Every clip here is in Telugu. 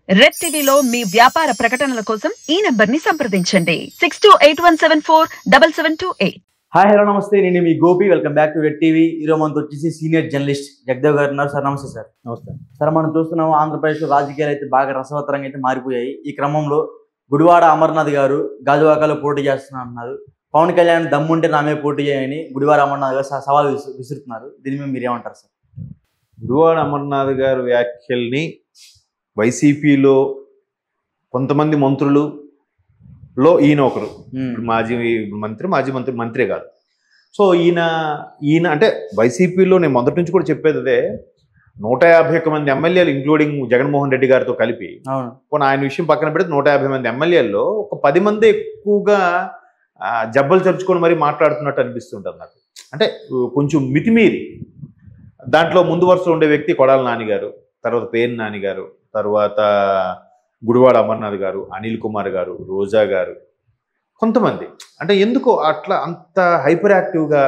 రెడ్ టీవీలో మీ వ్యాపార ప్రకటనల కోసం ఈ నంబర్ని సంప్రదించండి 6281747728. హాయ్ హలో నమస్తే, నేను మీ Gopi. Welcome back to Red TV. ఈరోజు మనతో వచ్చేసి సీనియర్ జర్నలిస్ట్ జగదేవ్ గారు ఉన్నారు. సార్ నమస్తే. సార్ నమస్తే సార్. మనం చూస్తున్నాము ఆంధ్రప్రదేశ్లో రాజకీయాలు అయితే బాగా రసవత్తరంగా అయితే మారిపోయాయి. ఈ క్రమంలో గుడివాడ అమర్నాథ్ గారు గాజువాకలో పోటీ చేస్తున్నారు. పవన్ కళ్యాణ్ దమ్ముంటే నామే పోటీ చేయని గుడివాడ అమర్నాథ్ గారు సవాల్ విసురుతున్నారు. దీని మీద మీరు ఏమంటారు సార్? గుడివాడ అమర్నాథ్ గారు వ్యాఖ్యల్ని వైసీపీలో కొంతమంది మంత్రులలో ఈయన ఒకరు. మాజీ మంత్రే కాదు. సో ఈయన అంటే వైసీపీలో నేను మొదటి నుంచి కూడా చెప్పేది అదే, 151 మంది ఎమ్మెల్యేలు ఇంక్లూడింగ్ జగన్మోహన్ రెడ్డి గారితో కలిపి, కొన్ని ఆయన విషయం పక్కన పెడితే 150 మంది ఎమ్మెల్యేల్లో ఒక 10 మంది ఎక్కువగా జబ్బలు చరుచుకొని మరీ మాట్లాడుతున్నట్టు అనిపిస్తుంటుంది నాకు. అంటే కొంచెం మితిమీరి. దాంట్లో ముందు వరుసలో ఉండే వ్యక్తి కొడాల నాని గారు, తర్వాత పేరు నాని గారు, తర్వాత గుడివాడ అమర్నాథ్ గారు, అనిల్ కుమార్ గారు, రోజా గారు, కొంతమంది. అంటే ఎందుకో అట్లా అంత హైపర్ యాక్టివ్గా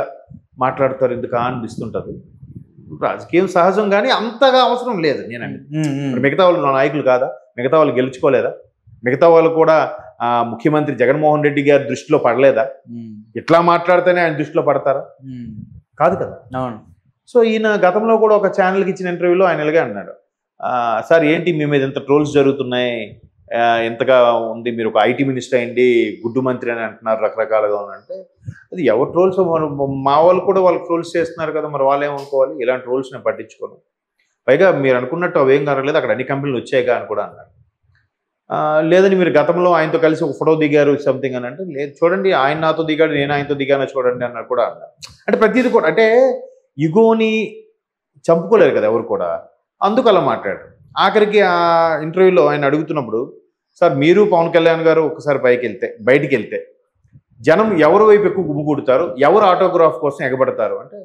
మాట్లాడతారు ఎందుకు అనిపిస్తుంటుంది. రాజకీయం సహజం కానీ అంతగా అవసరం లేదు నేనండి. మిగతా వాళ్ళు నా నాయకులు కాదా? మిగతా వాళ్ళు గెలుచుకోలేదా? మిగతా వాళ్ళు కూడా ముఖ్యమంత్రి జగన్మోహన్ రెడ్డి గారి దృష్టిలో పడలేదా? ఇట్లా మాట్లాడితేనే ఆయన దృష్టిలో పడతారా? కాదు కదా. సో ఈయన గతంలో కూడా ఒక ఛానల్కి ఇచ్చిన ఇంటర్వ్యూలో ఆయన ఇలాగే అన్నాడు, సార్ ఏంటి మీ మీద ఎంత ట్రోల్స్ జరుగుతున్నాయి, ఎంతగా ఉంది, మీరు ఒక ఐటీ మినిస్టర్ అయింది గుడ్డు మంత్రి అని అంటున్నారు, రకరకాలుగా అంటే అది ఎవరు ట్రోల్స్? మా వాళ్ళు కూడా వాళ్ళు ట్రోల్స్ చేస్తున్నారు కదా, మరి వాళ్ళు ఏమనుకోవాలి? ఇలాంటి ట్రోల్స్ నేను పట్టించుకోను. పైగా మీరు అనుకున్నట్టు అవేం కానలేదు, అక్కడ అన్ని కంపెనీలు వచ్చాయిగా అని కూడా అన్నారు. లేదని మీరు గతంలో ఆయనతో కలిసి ఒక ఫోటో దిగారు సంథింగ్ అని అంటే, లేదు చూడండి ఆయన నాతో దిగాడు, నేను ఆయనతో దిగానో చూడండి అన్నారు కూడా అన్నారు. అంటే ప్రతిదీ కూడా అంటే ఇగోని చంపుకోలేరు కదా ఎవరు కూడా, అందుకు అలా మాట్లాడారు. ఆఖరికి ఆ ఇంటర్వ్యూలో ఆయన అడుగుతున్నప్పుడు, సార్ మీరు పవన్ కళ్యాణ్ గారు ఒకసారి బయటికి వెళ్తే జనం ఎవరి వైపు ఎక్కువ గుమ్ముకూడతారు, ఎవరు ఆటోగ్రాఫ్ కోసం ఎగబడతారు అంటే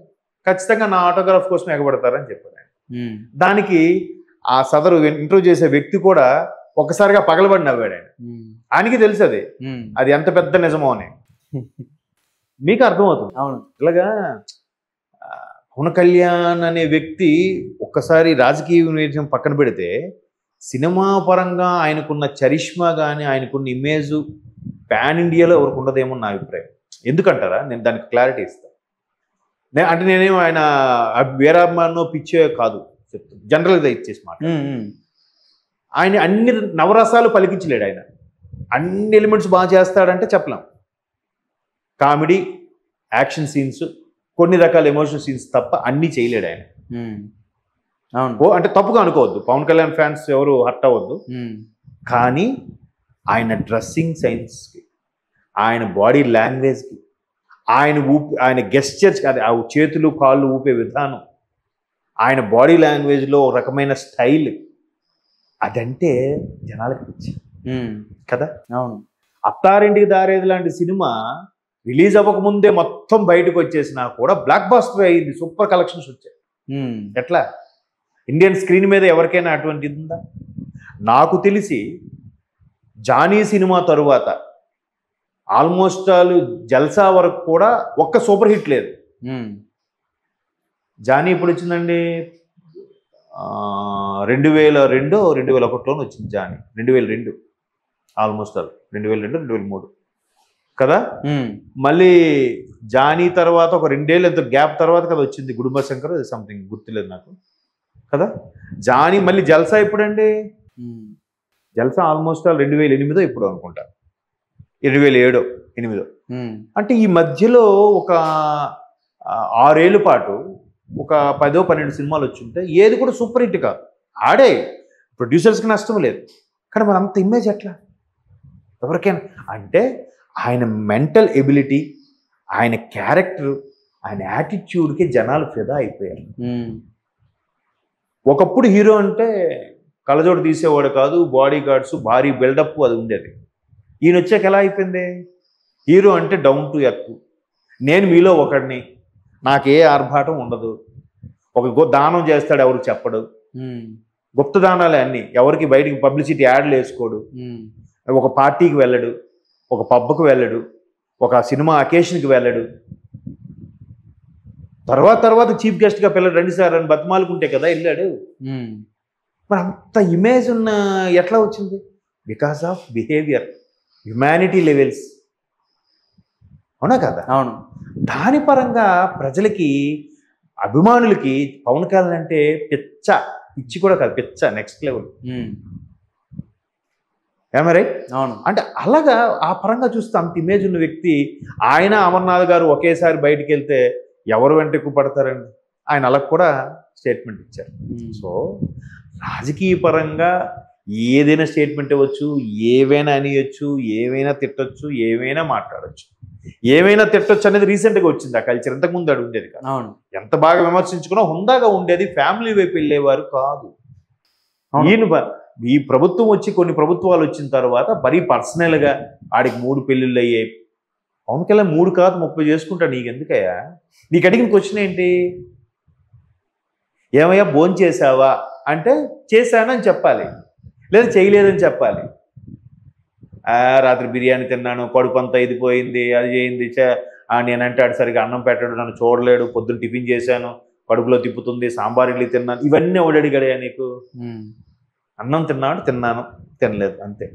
ఖచ్చితంగా నా ఆటోగ్రాఫ్ కోసం ఎగబడతారని చెప్పారు ఆయన. దానికి ఆ సదరు ఇంటర్వ్యూ చేసే వ్యక్తి కూడా ఒక్కసారిగా పగలబడి నవ్వాడు. ఆయనకి తెలుసు అది ఎంత పెద్ద నిజమో అని. మీకు అర్థమవుతుంది. అవును, ఇలాగా పవన్ కళ్యాణ్ అనే వ్యక్తి ఒక్కసారి రాజకీయ విషయం పక్కన పెడితే సినిమా పరంగా ఆయనకున్న చరిష్మా కానీ ఆయనకున్న ఇమేజ్ పాన్ ఇండియాలో ఎవరికి ఉండదేమో నా అభిప్రాయం. ఎందుకంటారా? నేను దానికి క్లారిటీ ఇస్తాను. అంటే నేనేమో ఆయన వీరాభిమానో పిచ్చే కాదు చెప్తాను, జనరల్గా ఇచ్చేసి మాట. ఆయన అన్ని నవరసాలు పలికించలేడు. ఆయన అన్ని ఎలిమెంట్స్ బాగా చేస్తాడంటే చెప్పలేం. కామెడీ, యాక్షన్ సీన్స్, కొన్ని రకాల ఎమోషనల్ సీన్స్ తప్ప అన్నీ చేయలేడు ఆయన. అంటే తప్పుగా అనుకోవద్దు, పవన్ కళ్యాణ్ ఫ్యాన్స్ ఎవరు హర్ట్ అవ్వద్దు. కానీ ఆయన డ్రెస్సింగ్ సెన్స్కి, ఆయన బాడీ లాంగ్వేజ్కి, ఆయన గెస్చర్స్కి, అది ఆ చేతులు కాళ్ళు ఊపే విధానం, ఆయన బాడీ లాంగ్వేజ్లో ఒక రకమైన స్టైల్, అదంటే జనాలకి పిచ్చి కదా. అవును, అత్తారింటికి దారేది లాంటి సినిమా రిలీజ్ అవ్వకముందే మొత్తం బయటకు వచ్చేసినా కూడా బ్లాక్ బాస్టర్ అయింది, సూపర్ కలెక్షన్స్ వచ్చాయి. ఎట్లా ఇండియన్ స్క్రీన్ మీద ఎవరికైనా అటువంటిది ఉందా? నాకు తెలిసి జానీ సినిమా తరువాత ఆల్మోస్ట్ ఆల్ జల్సా వరకు కూడా ఒక్క సూపర్ హిట్ లేదు. జానీ ఇప్పుడు వచ్చిందండి 2002-2001 వచ్చింది జానీ. 2002 ఆల్మోస్ట్ ఆల్ 2002-2003 కదా. మళ్ళీ జానీ తర్వాత ఒక 2 ఏళ్ళు ఎంతో గ్యాప్ తర్వాత కదా వచ్చింది గుడుంబ శంకర్, సంథింగ్ గుర్తులేదు నాకు కదా. జానీ మళ్ళీ జల్సా ఎప్పుడండి? జల్సా ఆల్మోస్ట్ ఆల్ 2008 ఇప్పుడు అనుకుంటా, 2007-2008. అంటే ఈ మధ్యలో ఒక 6 ఏళ్ళ పాటు ఒక 10-12 సినిమాలు వచ్చుంటే ఏది కూడా సూపర్ హిట్ కాదు. ఆడే ప్రొడ్యూసర్స్కి నష్టం లేదు, కానీ మరి అంత ఇమేజ్ ఎట్లా ఎవరికైనా? అంటే ఆయన మెంటల్ ఎబిలిటీ, ఆయన క్యారెక్టర్, ఆయన యాటిట్యూడ్కి జనాలు ఫిదా అయిపోయారు. ఒకప్పుడు హీరో అంటే కళ్ళజోడు తీసేవాడు కాదు, బాడీ గార్డ్స్, భారీ బిల్డప్ అది ఉండేది. ఈయన వచ్చాక ఎలా అయిపోయింది? హీరో అంటే డౌన్ టు ఎర్త్, నేను మీలో ఒకడిని, నాకే ఆర్భాటం ఉండదు, ఒక దానం చేస్తాడు ఎవరికి చెప్పడు, గుప్త దానాలే అన్నీ, ఎవరికి బయటికి పబ్లిసిటీ యాడ్లు వేసుకోడు, ఒక పార్టీకి వెళ్ళడు, ఒక పబ్కి వెళ్ళడు, ఒక సినిమా అకేషన్కి వెళ్ళడు, తర్వాత చీఫ్ గెస్ట్గా పిల్లలు 2 సార్లు అని బతిమాలుకుంటే కదా వెళ్ళాడు. మరి అంత ఇమేజ్ ఉన్న ఎట్లా వచ్చింది? Because of behaviour, humanity levels. అవునా కదా? అవును. దాని పరంగా ప్రజలకి, అభిమానులకి పవన్ కళ్యాణ్ అంటే పిచ్చి కూడా కాదు, పిచ్చ నెక్స్ట్ లెవెల్. ఏమో రైట్? అవును. అంటే అలాగా ఆ పరంగా చూస్తే అంత ఇమేజ్ ఉన్న వ్యక్తి ఆయన, అమర్నాథ్ గారు ఒకేసారి బయటికి వెళ్తే ఎవరు వెంట ఎక్కువ పడతారండి? ఆయన అలా కూడా స్టేట్మెంట్ ఇచ్చారు. సో రాజకీయ పరంగా ఏదైనా స్టేట్మెంట్ ఇవ్వచ్చు, ఏవైనా అనియొచ్చు, ఏవైనా తిట్టొచ్చు, ఏవైనా మాట్లాడచ్చు. ఏమైనా తిట్టొచ్చు అనేది రీసెంట్గా వచ్చింది ఆ కల్చర్. ఇంతకుముందు అది ఉండేది కాదు. అవును. ఎంత బాగా విమర్శించుకున్నా హుందాగా ఉండేది, ఫ్యామిలీ వైపు వెళ్ళేవారు కాదు. ఈయన ఈ ప్రభుత్వం వచ్చి, కొన్ని ప్రభుత్వాలు వచ్చిన తర్వాత మరీ పర్సనల్గా ఆడికి 3 పెళ్ళిళ్ళు అయ్యాయి. పవన్ కళ్యాణ్ 3 కాదు 30 చేసుకుంటాడు. నీకు ఎందుకయ్యా? నీకు అడిగిన క్వశ్చన్ ఏంటి? ఏమయ్యా భోంచేసావా అంటే చేశానని చెప్పాలి, లేదా చేయలేదని చెప్పాలి. రాత్రి బిర్యానీ తిన్నాను, కడుపు అంతా ఇదిపోయింది, అది చేయింది, నేనంటే ఆడు సరిగ్గా అన్నం పెట్టాడు, నన్ను చూడలేడు, పొద్దున్న టిఫిన్ చేశాను, కడుపులో తిప్పుతుంది, సాంబార్ ఇడ్లీ తిన్నాను, ఇవన్నీ ఎవడు అడిగాడయ్యా నీకు? అన్నం తిన్నాను, తినలేదు, అంతే.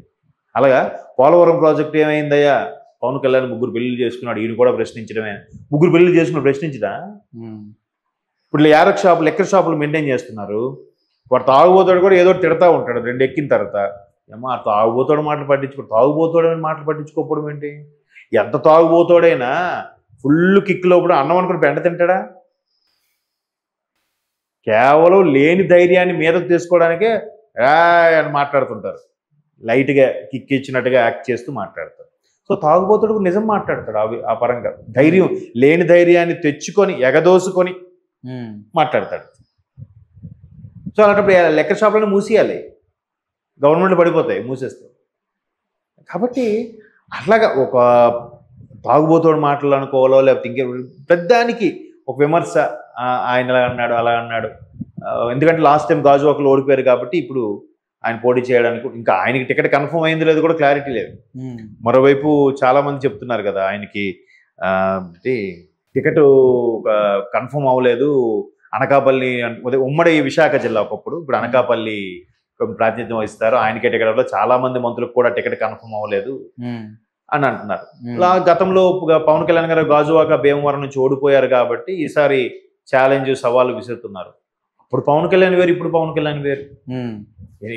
అలాగా పోలవరం ప్రాజెక్ట్ ఏమైందయ్యా? పవన్ కళ్యాణ్ 3 పెళ్లిళ్ళు చేసుకున్నాడు, ఈయన కూడా ప్రశ్నించడమే. 3 పెళ్లిళ్ళు చేసుకున్నాడు, ప్రశ్నించడా? ఇప్పుడు లెక్కర్ షాపులు మెయింటైన్ చేస్తున్నారు. వాడు తాగుబోతాడు కూడా ఏదో తిడతా ఉంటాడు 2 ఎక్కిన తర్వాత. ఏమో ఆ తాగుబోతాడు మాటలు పట్టించుకోకపోవడం ఏంటి? ఎంత తాగుబోతాడైనా ఫుల్ కిక్ లోపల అన్నం అనుకుని పెంట తింటాడా? కేవలం లేని ధైర్యాన్ని మీద తీసుకోవడానికే అని మాట్లాడుతుంటారు, లైట్గా కిక్ ఇచ్చినట్టుగా యాక్ట్ చేస్తూ మాట్లాడతారు. సో తాగుబోతాడు నిజం మాట్లాడతాడు. ఆ పరంగా లేని ధైర్యాన్ని తెచ్చుకొని ఎగదోసుకొని మాట్లాడతాడు. సో అలాంటప్పుడు లెక్కర్ షాపులను మూసేయాలి, గవర్నమెంట్ పడిపోతాయి మూసేస్తే. కాబట్టి అట్లాగా ఒక తాగుబోతోడు మాటలు అనుకోవాలో, లేకపోతే ఇంకే పెద్దానికి ఒక విమర్శ, ఆయన ఇలా అన్నాడు, అలా అన్నాడు. ఎందుకంటే లాస్ట్ టైం గాజువాకలో ఓడిపోయారు కాబట్టి ఇప్పుడు ఆయన పోటీ చేయడానికి, ఇంకా ఆయనకి టికెట్ కన్ఫర్మ్ అయింది లేదు కూడా క్లారిటీ లేదు. మరోవైపు చాలామంది చెప్తున్నారు కదా ఆయనకి టికెట్ కన్ఫర్మ్ అవ్వలేదు. అనకాపల్లి ఉమ్మడి విశాఖ జిల్లా ఒకప్పుడు, ఇప్పుడు అనకాపల్లి ప్రాతినిధ్యం వహిస్తారు, ఆయనకే టికెట్. చాలా మంది మంత్రులకు కూడా టికెట్ కన్ఫర్మ్ అవ్వలేదు అని అంటున్నారు. గతంలో పవన్ కళ్యాణ్ గారు గాజువాక భీమవరం నుంచి ఓడిపోయారు కాబట్టి ఈసారి ఛాలెంజ్ సవాళ్ళు విసురుతున్నారు. అప్పుడు పవన్ కళ్యాణ్ వేరు, ఇప్పుడు పవన్ కళ్యాణ్ వేరు.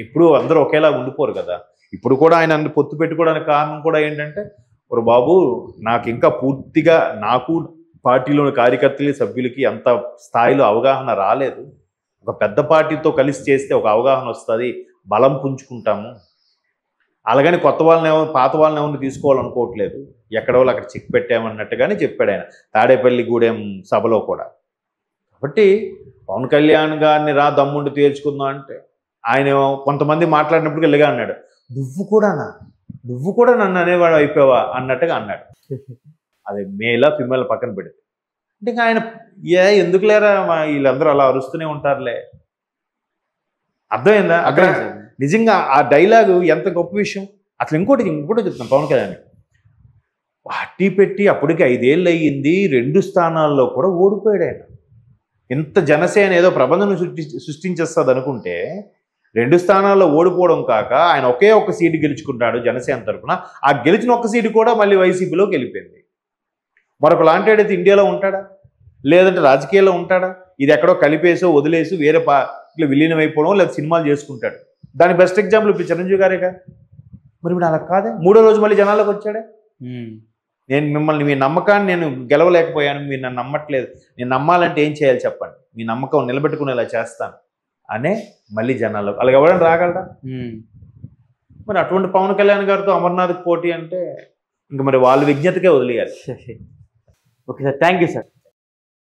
ఇప్పుడు అందరూ ఒకేలా ఉండిపోరు కదా. ఇప్పుడు కూడా ఆయన పొత్తు పెట్టుకోవడానికి కారణం కూడా ఏంటంటే, ఒక బాబు నాకు ఇంకా పూర్తిగా నాకు పార్టీలోని కార్యకర్తలు సభ్యులకి అంత స్థాయిలో అవగాహన రాలేదు. ఒక పెద్ద పార్టీతో కలిసి చేస్తే ఒక అవగాహన వస్తుంది, బలం పుంజుకుంటాము. అలాగని కొత్త వాళ్ళని పాత వాళ్ళని ఎవరిని తీసుకోవాలనుకోవట్లేదు, ఎక్కడో అక్కడ చెక్ పెట్టామన్నట్టుగానే చెప్పాడు ఆయన తాడేపల్లి గూడెం సభలో కూడా. కాబట్టి పవన్ కళ్యాణ్ గారిని దమ్ముండి తేల్చుకుందాం అంటే, ఆయన కొంతమంది మాట్లాడినప్పుడు వెళ్ళగా అన్నాడు, నువ్వు కూడా నన్ను అనేవాడు అయిపోయావా అన్నట్టుగా అన్నాడు. అది మేలా ఫిమేల్ పక్కన పెడితే. అంటే ఇంకా ఆయన ఎందుకు లేరా వీళ్ళందరూ అలా అరుస్తూనే ఉంటారులే. అర్థమైందా? అక్కడ నిజంగా ఆ డైలాగు ఎంత గొప్ప విషయం. అసలు ఇంకోటి చెప్తాను, పవన్ కళ్యాణ్ పార్టీ పెట్టి అప్పటికి 5 ఏళ్ళు అయ్యింది, 2 స్థానాల్లో కూడా ఓడిపోయాడు ఆయన. ఇంత జనసేన ఏదో ప్రబంధను సృష్టించేస్తుంది అనుకుంటే 2 స్థానాల్లో ఓడిపోవడం కాక ఆయన ఒకే ఒక్క సీటు గెలుచుకుంటాడు జనసేన తరఫున. ఆ గెలిచిన ఒక్క సీటు కూడా మళ్ళీ వైసీపీలోకి వెళ్ళిపోయింది. మరొక లాంటి ఇండియాలో ఉంటాడా, లేదంటే రాజకీయాల్లో ఉంటాడా? ఇది ఎక్కడో కలిపేసో వదిలేసి వేరే పార్టీలో విలీనం అయిపోవడం, లేదా సినిమాలు చేసుకుంటాడు. దాని బెస్ట్ ఎగ్జాంపుల్ ఇప్పుడు చిరంజీవి గారేగా. మరి ఇప్పుడు అలా కాదే, 3వ రోజు మళ్ళీ జనాల్లోకి వచ్చాడే. మీ నమ్మకాన్ని నేను గెలవలేకపోయాను, మీరు నన్ను నమ్మట్లేదు, నేను నమ్మాలంటే ఏం చేయాలి చెప్పండి, మీ నమ్మకం నిలబెట్టుకునేలా చేస్తాను అనే మళ్ళీ జనాల్లో. అలాగే ఎవరైనా రాగలరా? మరి అటువంటి పవన్ కళ్యాణ్ గారితో అమర్నాథ్ పోటీ అంటే ఇంక మరి వాళ్ళ విజ్ఞతకే వదిలేయాలి. Okay sir, thank you sir.